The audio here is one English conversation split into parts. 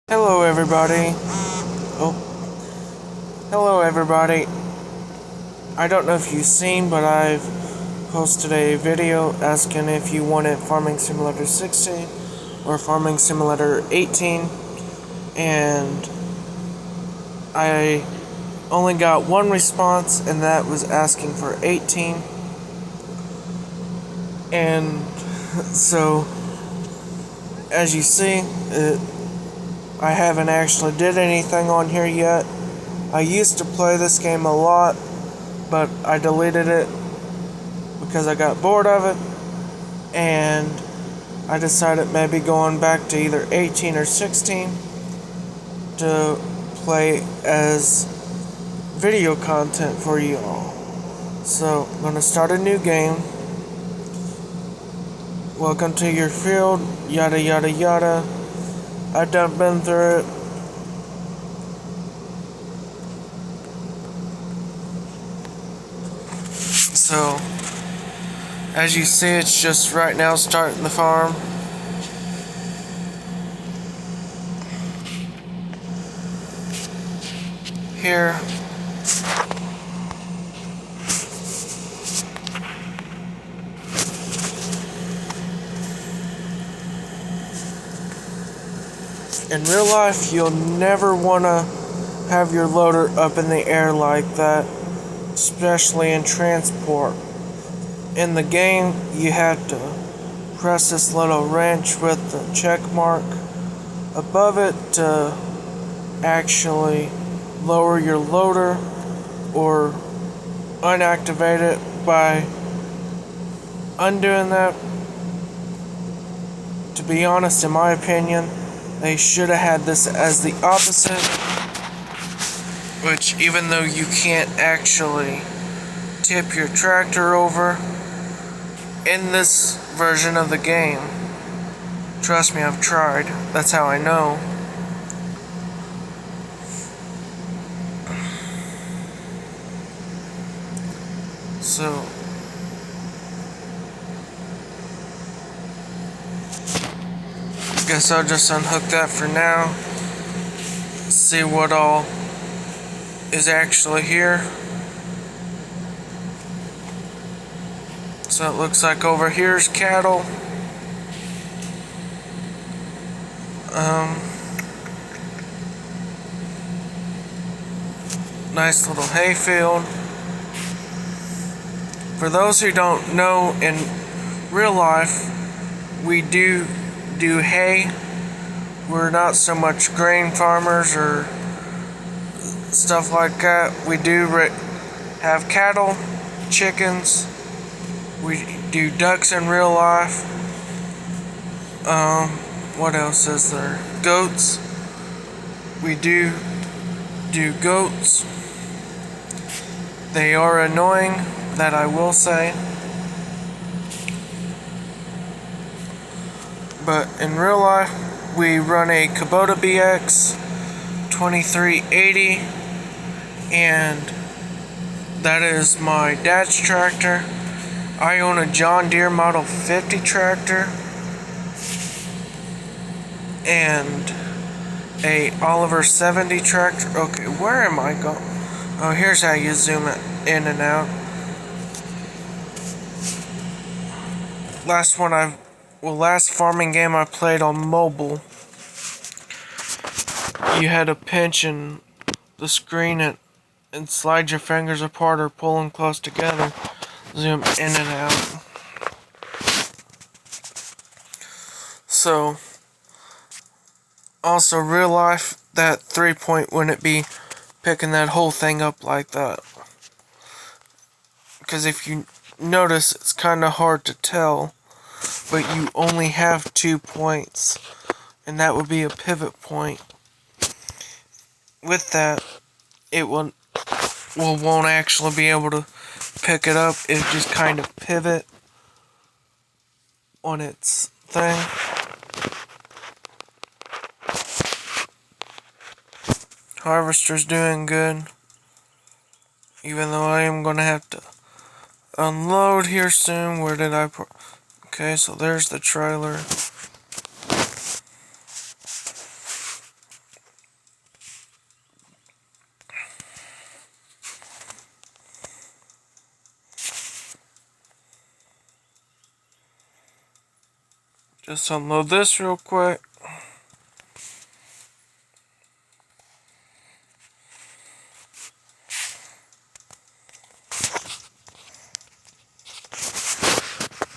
Hello everybody. Oh, hello everybody. I don't know if you've seen, but I've posted a video asking if you wanted Farming Simulator 16 or Farming Simulator 18, and I only got one response, and that was asking for 18. And so, as you see, I haven't actually did anything on here yet. I used to play this game a lot, but I deleted it because I got bored of it, and I decided maybe going back to either 18 or 16 to play as video content for you all. So, I'm going to start a new game. Welcome to your field, yada yada yada. I've done been through it. So, as you see, it's just right now starting the farm. Here. In real life, you'll never want to have your loader up in the air like that, especially in transport. In the game, you have to press this little wrench with the check mark above it to actually lower your loader or unactivate it by undoing that. To be honest, in my opinion, they should have had this as the opposite, which even though you can't actually tip your tractor over in this version of the game, trust me, I've tried, that's how I know. So, guess I'll just unhook that for now. See what all is actually here. So it looks like over here's cattle. Nice little hay field. For those who don't know, in real life, we do hay. We're not so much grain farmers or stuff like that. We do have cattle, chickens. We do ducks in real life. What else is there? Goats. We do goats. They are annoying, that I will say. But in real life, we run a Kubota BX 2380, and that is my dad's tractor. I own a John Deere Model 50 tractor and a Oliver 70 tractor. Okay, where am I going? Oh, here's how you zoom it in and out. Last farming game I played on mobile, you had to pinch in the screen and slide your fingers apart or pull them close together, zoom in and out. So, also real life, that 3-point wouldn't be picking that whole thing up like that. Because if you notice, it's kind of hard to tell, but you only have 2 points, and that would be a pivot point. With that, it won't actually be able to pick it up. It just kind of pivot on its thing. Harvester's doing good, even though I am going to have to unload here soon. Where did I put? Okay, so there's the trailer. Just unload this real quick.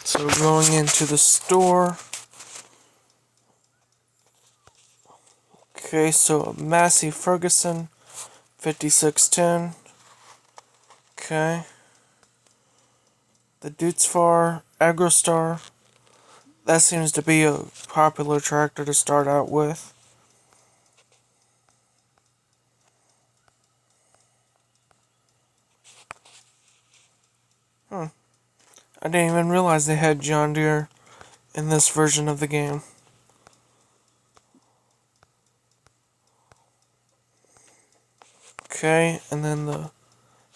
So going into the store. Okay, so a Massey Ferguson 5610. Okay. The Dutzfar Agrostar. That seems to be a popular tractor to start out with. I didn't even realize they had John Deere in this version of the game. Okay, and then the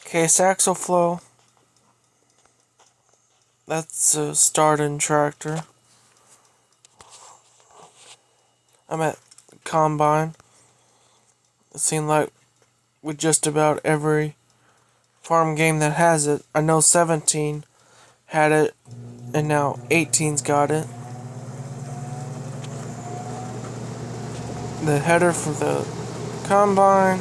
Case Axle Flow. That's a start-in tractor. I'm at Combine. It seemed like with just about every farm game that has it. I know 17 had it, and now 18's got it. The header for the Combine.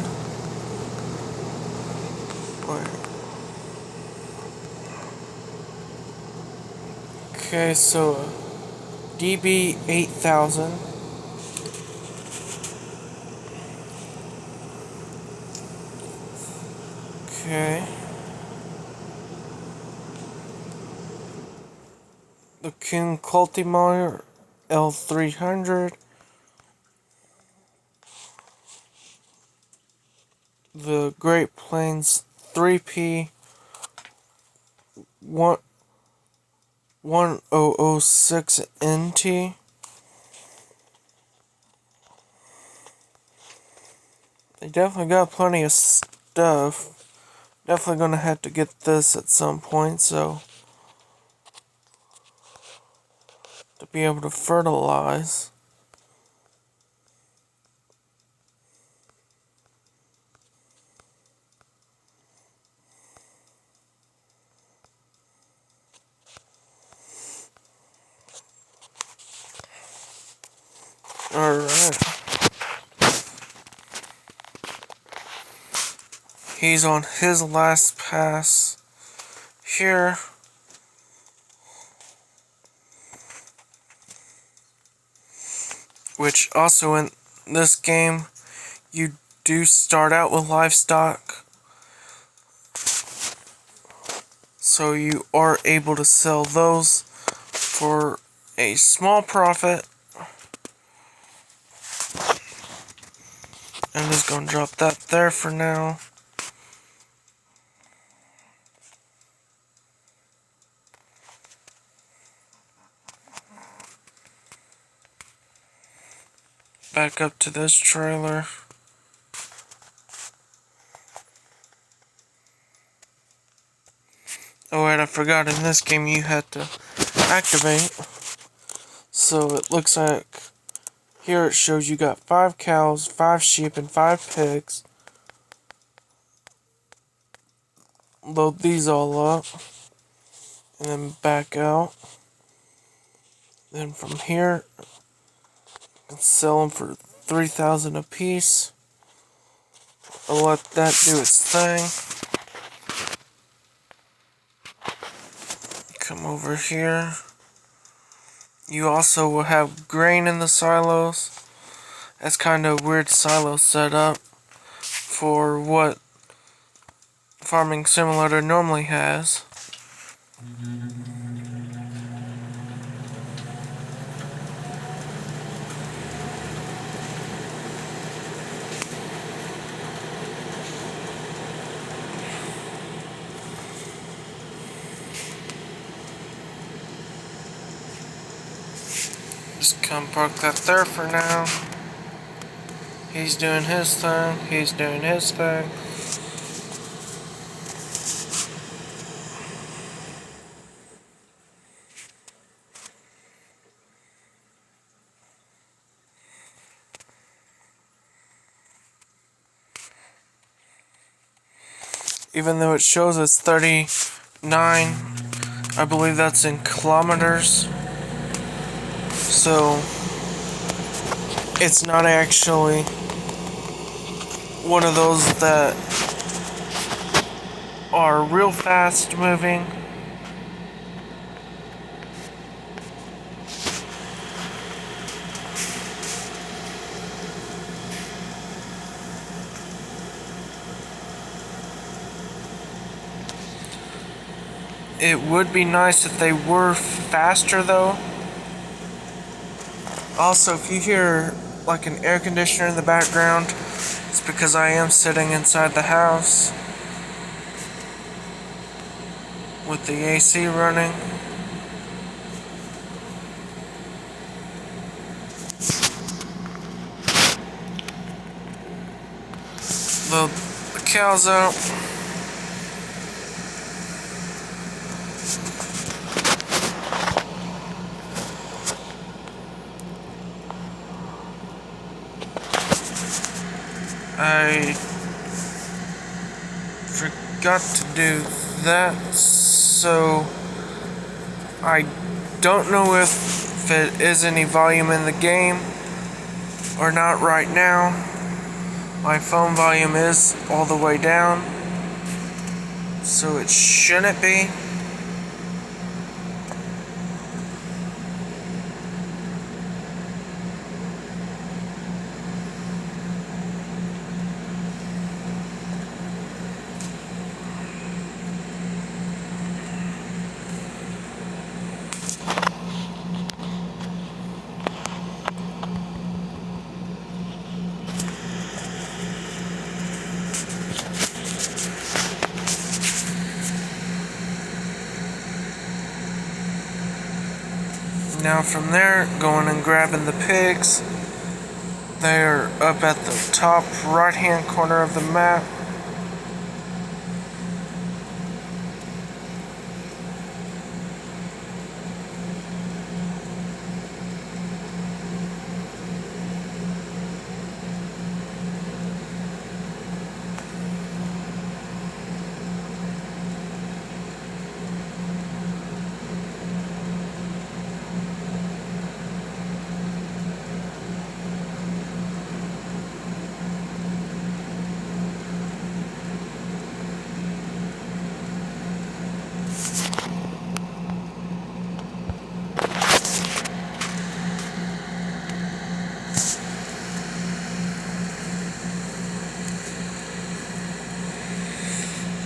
Okay, so DB 8000. Okay. The Kuhn Cultivar L300. The Great Plains 3P 1006 NT. They definitely got plenty of stuff. Definitely gonna have to get this at some point, so to be able to fertilize. Alright. He's on his last pass here. Which also in this game, you do start out with livestock. So you are able to sell those for a small profit. I'm just going to drop that there for now. Back up to this trailer. Oh wait, I forgot, in this game you had to activate. So it looks like here it shows you got 5 cows, 5 sheep, and 5 pigs. Load these all up. And then back out. Then from here, you can sell them for 3,000 a piece. I'll let that do its thing. Come over here. You also will have grain in the silos. That's kind of a weird silo setup for what Farming Simulator normally has. Just come park that there for now. He's doing his thing. He's doing his thing. Even though it shows us 39, I believe that's in kilometers. So it's not actually one of those that are real fast moving. It would be nice if they were faster though. Also, if you hear like an air conditioner in the background, it's because I am sitting inside the house with the AC running. The cow's out. I forgot to do that, so I don't know if it is any volume in the game or not right now. My phone volume is all the way down, so it shouldn't be. Now from there, going and grabbing the pigs. They are up at the top right hand corner of the map.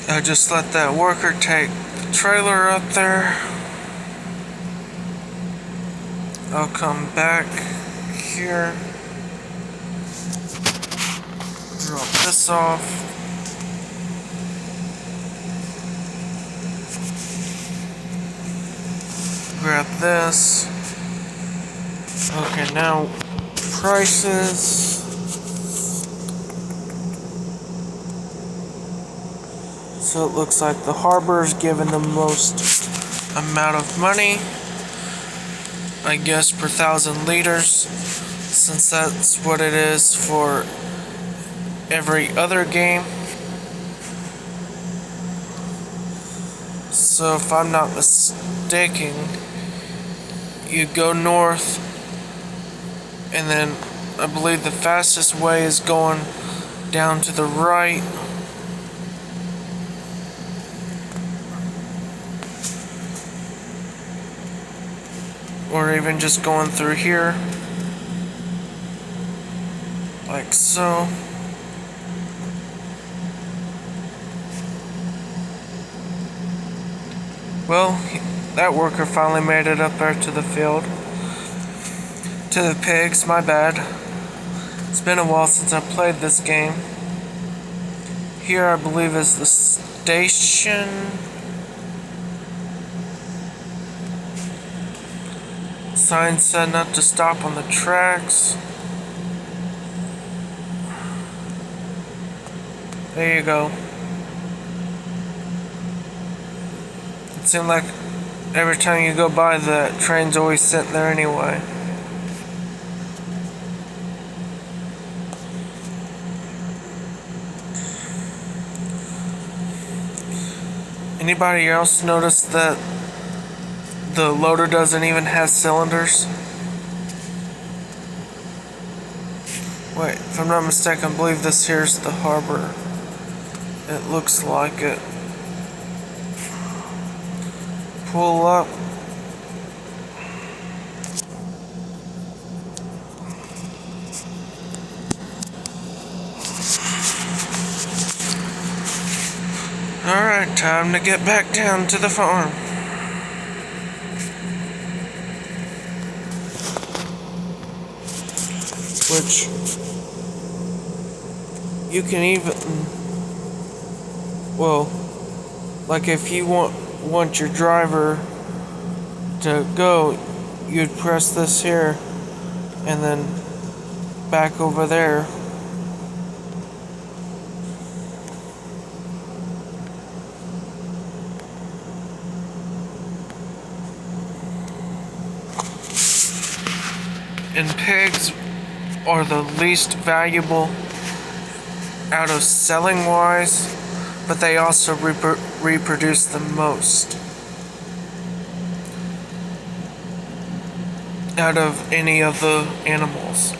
I just let that worker take the trailer up there. I'll come back here, drop this off. Grab this. Okay, now prices. So it looks like the harbor's given the most amount of money, I guess, per 1,000 liters, since that's what it is for every other game. So if I'm not mistaken, you go north, and then I believe the fastest way is going down to the right. Or even just going through here, like so. Well, that worker finally made it up there to the field. To the pigs, my bad. It's been a while since I played this game. Here I believe is the station. Sign said not to stop on the tracks. There you go. It seemed like every time you go by, the train's always sitting there anyway. Anybody else notice that the loader doesn't even have cylinders? Wait, if I'm not mistaken, I believe this here's the harbor. It looks like it. Pull up. Alright, time to get back down to the farm. Which you can even, well, like if you want your driver to go, you'd press this here and then back over there. And pigs are the least valuable out of selling wise, but they also reproduce the most out of any of the animals.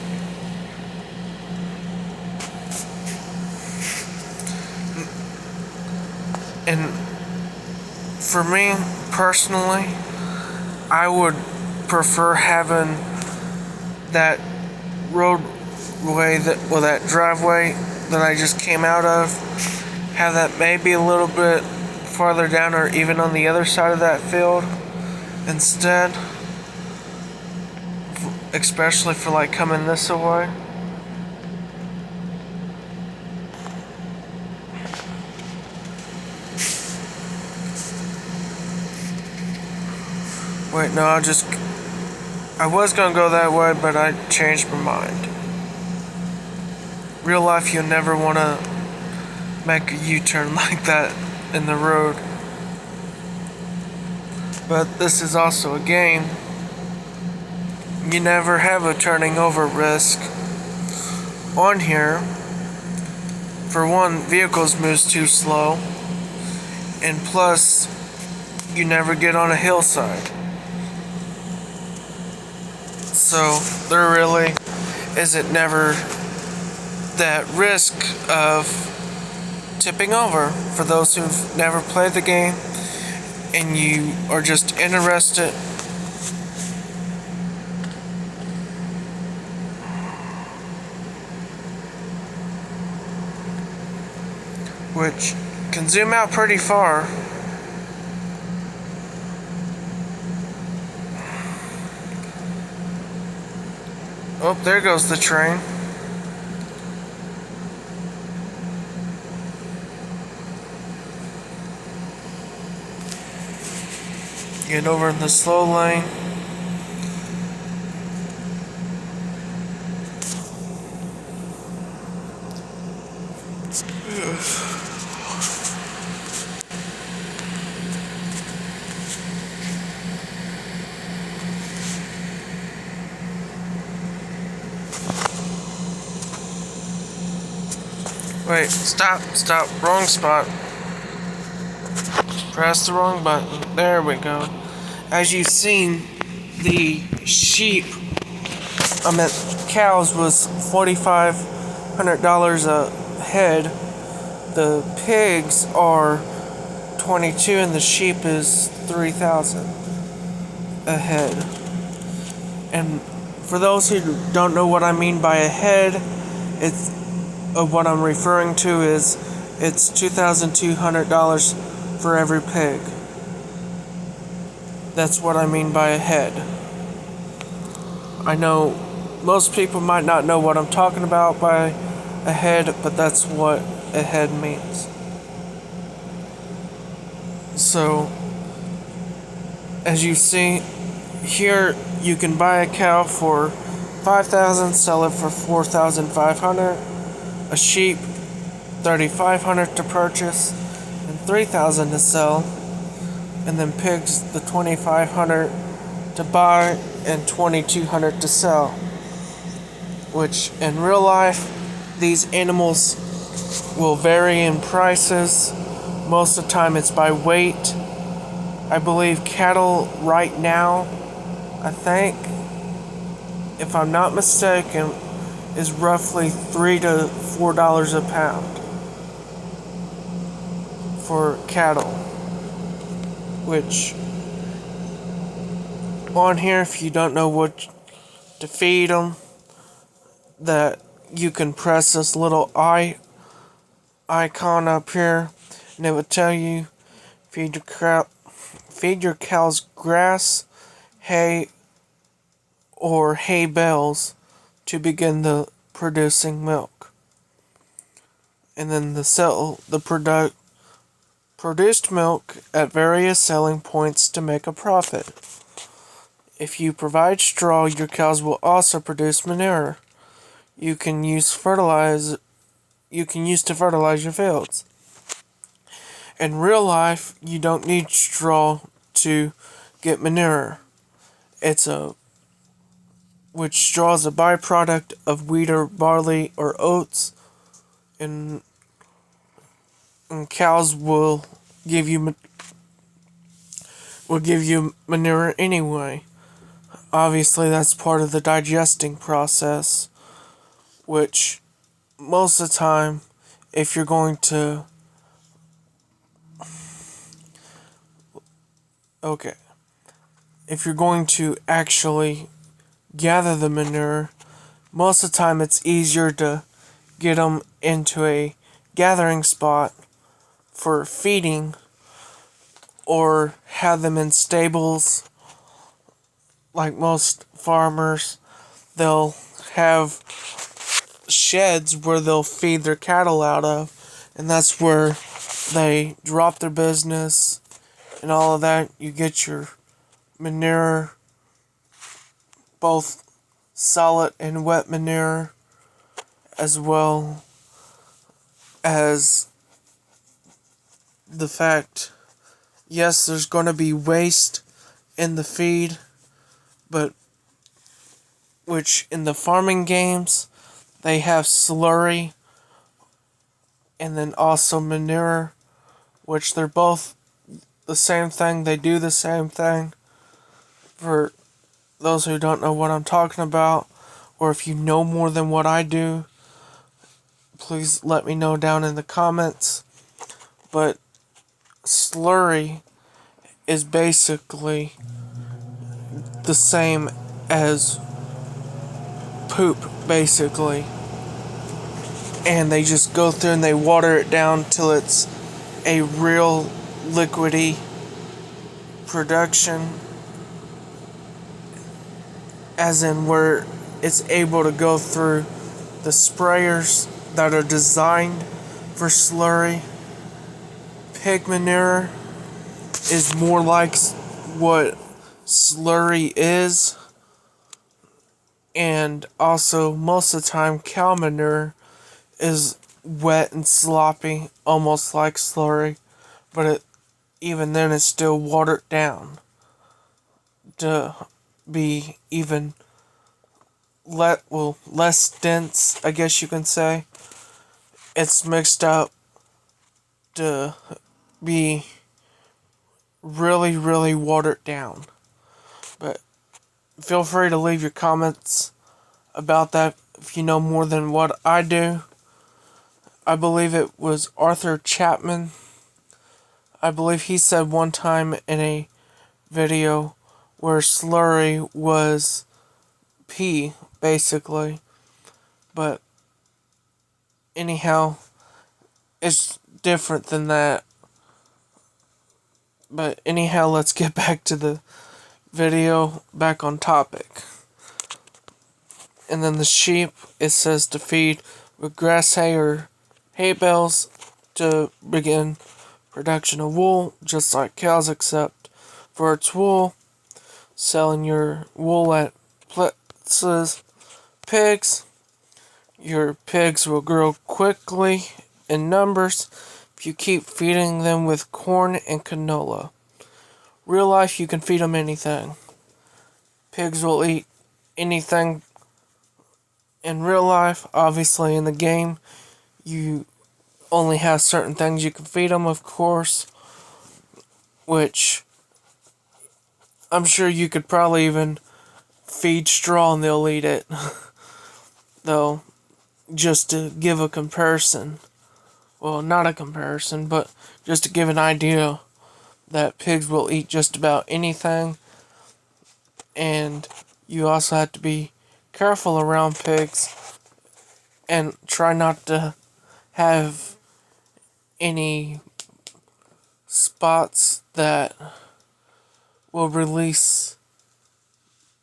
And for me personally, I would prefer having that roadway, that driveway that I just came out of, have that maybe a little bit farther down or even on the other side of that field instead, especially for like coming this way. Wait, no, I was gonna go that way, but I changed my mind. Real life, you'll never want to make a U-turn like that in the road. But this is also a game. You never have a turning over risk on here. For one, vehicles move too slow, and plus, you never get on a hillside. So there really isn't never that risk of tipping over for those who've never played the game and you are just interested. Which can zoom out pretty far. Oh, there goes the train. Get over in the slow lane. Wait, stop, wrong spot. Press the wrong button. There we go. As you've seen, the sheep, cows was $4,500 a head. The pigs are 22 and the sheep is 3,000 a head. And for those who don't know what I mean by a head, what I'm referring to is it's $2,200 for every pig. That's what I mean by a head. I know most people might not know what I'm talking about by a head, but that's what a head means. So, as you see here, you can buy a cow for $5,000, sell it for $4,500. A sheep, $3,500 to purchase, and $3,000 to sell. And then pigs, the $2,500 to buy and $2,200 to sell. Which in real life, these animals will vary in prices. Most of the time it's by weight. I believe cattle right now, I think, if I'm not mistaken, is roughly $3 to $4 a pound for cattle, which on here, if you don't know what to feed them, that you can press this little icon up here, and it will tell you feed your cows grass, hay, or hay bales to begin the producing milk, and then the produced milk at various selling points to make a profit. If you provide straw, your cows will also produce manure. You can use to fertilize your fields. In real life, you don't need straw to get manure. Which straw is a byproduct of wheat or barley or oats, and cows will give you manure anyway. Obviously, that's part of the digesting process, which most of the time, if you're going to actually gather the manure, most of the time it's easier to get them into a gathering spot for feeding, or have them in stables. Like most farmers, they'll have sheds where they'll feed their cattle out of, and that's where they drop their business and all of that. You get your manure, both solid and wet manure, as well as the fact, yes, there's going to be waste in the feed, but which in the farming games, they have slurry and then also manure, which they're both the same thing. They do the same thing. For those who don't know what I'm talking about, or if you know more than what I do, please let me know down in the comments. But slurry is basically the same as poop, basically. And they just go through and they water it down till it's a real liquidy production, as in where it's able to go through the sprayers that are designed for slurry. Pig manure is more like what slurry is, and also most of the time cow manure is wet and sloppy, almost like slurry, but even then it's still watered down to be even less dense, I guess you can say. It's mixed up to be really, really watered down. But feel free to leave your comments about that if you know more than what I do. I believe it was Arthur Chapman. I believe he said one time in a video where slurry was pee, basically. But anyhow, it's different than that. But anyhow, let's get back to the video, back on topic. And then the sheep, it says to feed with grass, hay, or hay bales to begin production of wool, just like cows, except for its wool. Selling your wool at places. Pigs. Your pigs will grow quickly in numbers if you keep feeding them with corn and canola. Real life, you can feed them anything. Pigs will eat anything in real life. Obviously, in the game, you only have certain things you can feed them, of course, which I'm sure you could probably even feed straw and they'll eat it. though, just to give a comparison. Well, not a comparison, but just to give an idea that pigs will eat just about anything. And you also have to be careful around pigs and try not to have any spots that will release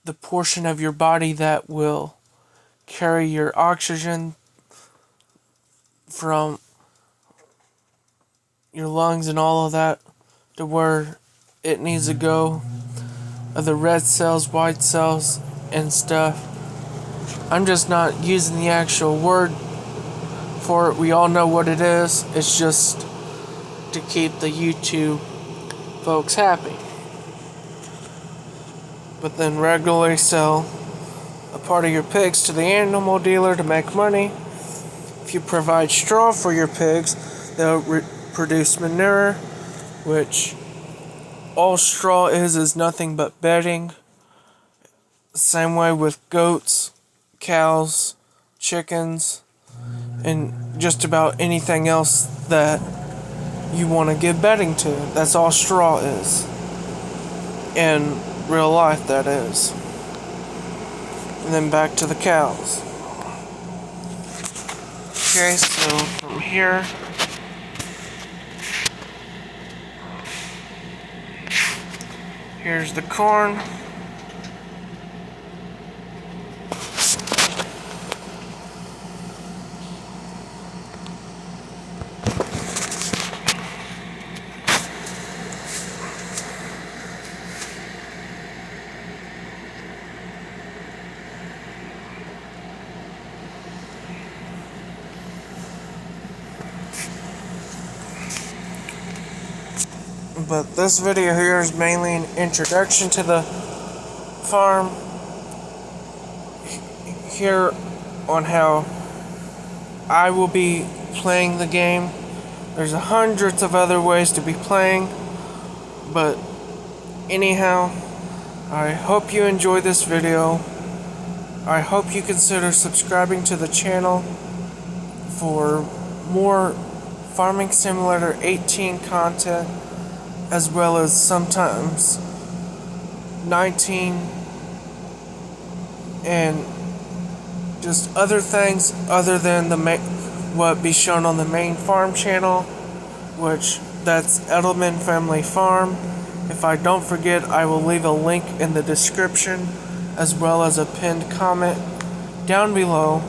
the portion of your body that will carry your oxygen from your lungs and all of that to where it needs to go. The red cells, white cells, and stuff. I'm just not using the actual word for it. We all know what it is. It's just to keep the YouTube folks happy. But then regularly sell a part of your pigs to the animal dealer to make money. If you provide straw for your pigs, they'll produce manure, which all straw is nothing but bedding. Same way with goats, cows, chickens, and just about anything else that you want to give bedding to. That's all straw is. In real life, that is. And then back to the cows. Okay, so from here, here's the corn. But this video here is mainly an introduction to the farm, here on how I will be playing the game. There's hundreds of other ways to be playing, but anyhow, I hope you enjoyed this video. I hope you consider subscribing to the channel for more Farming Simulator 18 content, as well as sometimes 19 and just other things other than what be shown on the main farm channel, which that's Edelman Family Farm. If I don't forget, I will leave a link in the description as well as a pinned comment down below.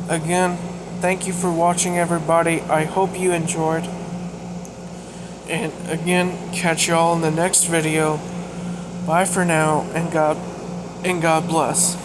Again, thank you for watching, everybody. I hope you enjoyed. And again, catch y'all in the next video. Bye for now, and God bless.